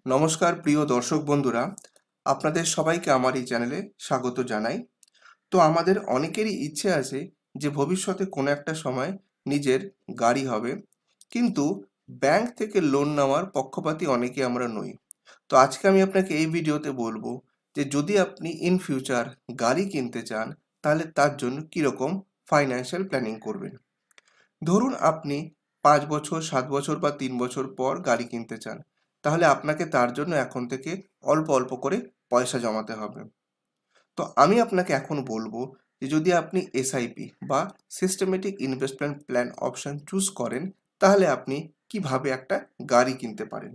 নমস্কার প্রিয় দর্শক বন্ধুরা, আপনাদের সবাইকে আমার এই চ্যানেলে স্বাগত জানাই। তো আমাদের অনেকেরই ইচ্ছে আছে যে ভবিষ্যতে কোনো একটা সময় নিজের গাড়ি হবে, কিন্তু ব্যাংক থেকে লোন নেওয়ার পক্ষপাতী অনেকে আমরা নই। তো আজকে আমি আপনাকে এই ভিডিওতে বলবো যে যদি আপনি ইন ফিউচার গাড়ি কিনতে চান, তাহলে তার জন্য কীরকম ফাইন্যান্সিয়াল প্ল্যানিং করবেন। ধরুন আপনি 5 বছর, 7 বছর বা 3 বছর পর গাড়ি কিনতে চান, তাহলে আপনাকে তার জন্য এখন থেকে অল্প অল্প করে পয়সা জমাতে হবে। তো আমি আপনাকে এখন বলবো যে যদি আপনি এসআইপি বা systematic investment plan option choose করেন, তাহলে আপনি কিভাবে একটা গাড়ি কিনতে পারেন।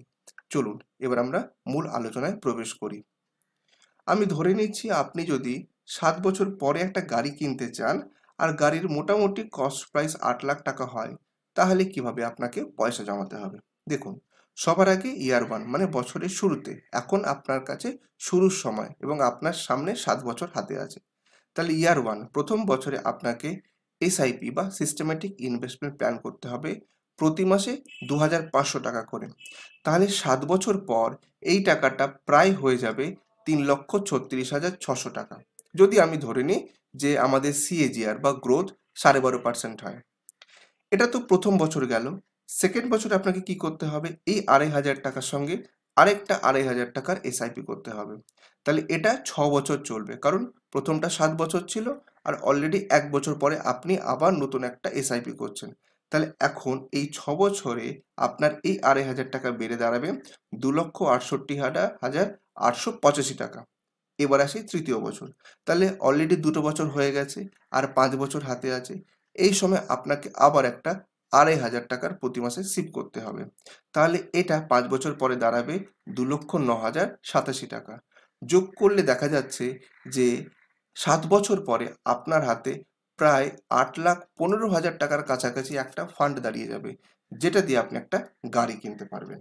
চলুন এবার আমরা মূল আলোচনায় প্রবেশ করি। আমি ধরে নিচ্ছি আপনি যদি 7 বছর পরে একটা গাড়ি কিনতে চান আর গাড়ির মোটামুটি কস্ট প্রাইস 8 লাখ টাকা হয়, তাহলে কিভাবে আপনাকে পয়সা জমাতে হবে। দেখুন, সবার আগে ইয়ার 1 মানে বছরের শুরুতে, এখন আপনার কাছে শুরুর সময় এবং আপনার সামনে 7 বছর হাতে আছে। তাহলে ইয়ার 1 প্রথম বছরে আপনাকে এসআইপি বা সিস্টেমেটিক ইনভেস্টমেন্ট প্ল্যান করতে হবে প্রতি মাসে 2500 টাকা করে। তাহলে 7 বছর পর এই টাকাটা প্রায় হয়ে যাবে 3,36,600 টাকা, যদি আমি ধরে নিই যে আমাদের সিএজিআর বা গ্রোথ 12.5% হয়। এটা তো প্রথম বছর গেল। সেকেন্ড বছরে আপনাকে কি করতে হবে, এই 2,500 টাকার সঙ্গে আরেকটা 2,500 টাকার এসআইপি করতে হবে। তাহলে এটা 6 বছর চলবে, কারণ প্রথমটা 7 বছর ছিল আর অলরেডি 1 বছর পরে আপনি আবার নতুন একটা এসআইপি করছেন। তাহলে এখন এই 6 বছরে আপনার এই 2,500 টাকা বেড়ে দাঁড়াবে 2,68,885 টাকা। এবার আসি তৃতীয় বছর। তাহলে অলরেডি 2 বছর হয়ে গেছে আর 5 বছর হাতে আছে। এই সময় আপনাকে আবার একটা 2,500 টাকার প্রতি মাসে সিপ করতে হবে। তাহলে এটা 5 বছর পরে দাঁড়াবে 2,09,087 টাকা। যোগ করলে দেখা যাচ্ছে যে 7 বছর পরে আপনার হাতে প্রায় 8,15,000 টাকার কাছাকাছি একটা ফান্ড দাঁড়িয়ে যাবে, যেটা দিয়ে আপনি একটা গাড়ি কিনতে পারবেন।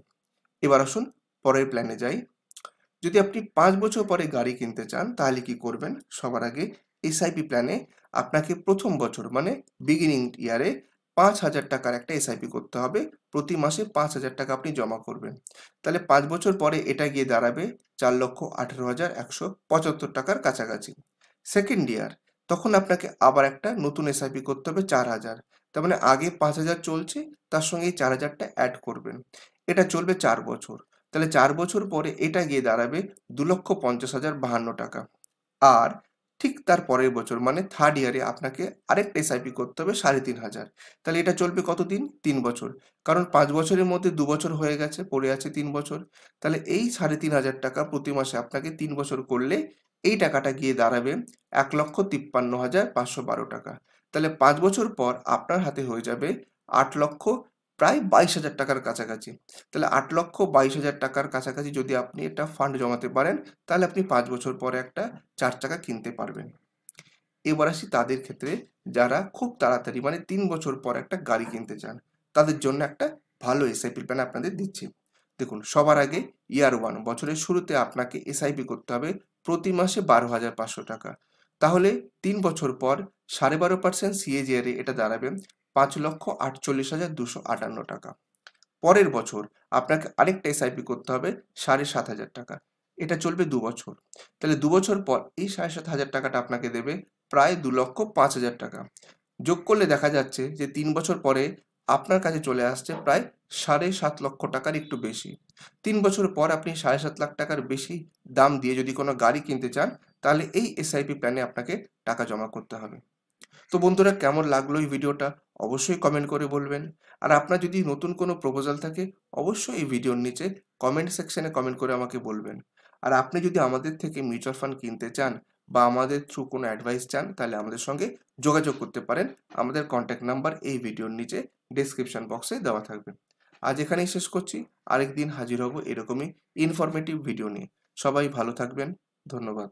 এবার আসুন পরের প্ল্যানে যাই। যদি আপনি 5 বছর পরে গাড়ি কিনতে চান, তাহলে কি করবেন। সবার আগে এসআইপি প্ল্যানে আপনাকে প্রথম বছর মানে বিগিনিং ইয়ারে 5,000 টাকার একটা এসআইপি করতে হবে। প্রতি মাসে 5,000 টাকা আপনি জমা করবেন। তাহলে 5 বছর পরে এটা গিয়ে দাঁড়াবে 4,18,175 টাকার কাছাকাছি। সেকেন্ড ইয়ার, তখন আপনাকে আবার একটা নতুন এসআইপি করতে হবে 4,000। তার মানে আগে 5,000 চলছে, তার সঙ্গে এই 4,000টা অ্যাড করবেন। এটা চলবে 4 বছর। তাহলে 4 বছর পরে এটা গিয়ে দাঁড়াবে 2,50,052 টাকা। আর ঠিক তার পরের বছর মানে থার্ড ইয়ারে আপনাকে আরেকটা এসআইপি করতে হবে 3,500। তাহলে এটা চলবে কতদিন, 3 বছর। কারণ 5 বছরের মধ্যে 2 বছর হয়ে গেছে, পড়ে আছে 3 বছর। তাহলে এই 3,500 টাকা প্রতি মাসে আপনাকে 3 বছর করলে এই টাকাটা গিয়ে দাঁড়াবে 1,53,512 টাকা। তাহলে 5 বছর পর আপনার হাতে হয়ে যাবে 8,00,000 প্রায় 22,000 টাকার কাছাকাছি। তাহলে 8,22,000 টাকার কাছাকাছি যদি আপনি একটা ফান্ড জমাতে পারেন, তাহলে আপনি 5 বছর পরে একটা 4 চাকা কিনতে পারবেন। এবার আসি তাদের ক্ষেত্রে যারা খুব তাড়াতাড়ি মানে 3 বছর পর একটা গাড়ি কিনতে চান, তাদের জন্য একটা ভালো এসআইপি প্ল্যান আপনাদের দিচ্ছি। দেখুন, সবার আগে ইয়ার 1 বছরের শুরুতে আপনাকে এসআইপি করতে হবে প্রতি মাসে 12,500 টাকা। তাহলে 3 বছর পর 12.5% সিএজিআরে এটা দাঁড়াবে 5,48,258 টাকা। পরের বছর আপনাকে আরেকটা এসআইপি করতে হবে 7,500 টাকা। এটা চলবে 2 বছর। তাহলে 2 বছর পর এই 7,500 টাকাটা আপনাকে দেবে প্রায় 2,05,000 টাকা। যোগ করলে দেখা যাচ্ছে যে 3 বছর পরে আপনার কাছে চলে আসছে প্রায় 7,50,000 টাকার একটু বেশি। 3 বছর পর আপনি 7,50,000 টাকার বেশি দাম দিয়ে যদি কোনো গাড়ি কিনতে চান, তাহলে এই এসআইপি প্ল্যানে আপনাকে টাকা জমা করতে হবে। তো বন্ধুরা, কেমন লাগলো এই ভিডিওটা অবশ্যই কমেন্ট করে বলবেন। আর আপনার যদি নতুন কোনো প্রপোজাল থাকে, অবশ্যই এই ভিডিওর নিচে কমেন্ট সেকশনে কমেন্ট করে আমাকে বলবেন। আর আপনি যদি আমাদের থেকে মিউচুয়াল ফান্ড কিনতে চান বা আমাদের থ্রু কোনো অ্যাডভাইস চান, তাহলে আমাদের সঙ্গে যোগাযোগ করতে পারেন। আমাদের কন্ট্যাক্ট নাম্বার এই ভিডিওর নিচে ডেসক্রিপশন বক্সে দেওয়া থাকবে। আজ এখানেই শেষ করছি। আরেকদিন হাজির হব এরকমই ইনফরমেটিভ ভিডিও নিয়ে। সবাই ভালো থাকবেন। ধন্যবাদ।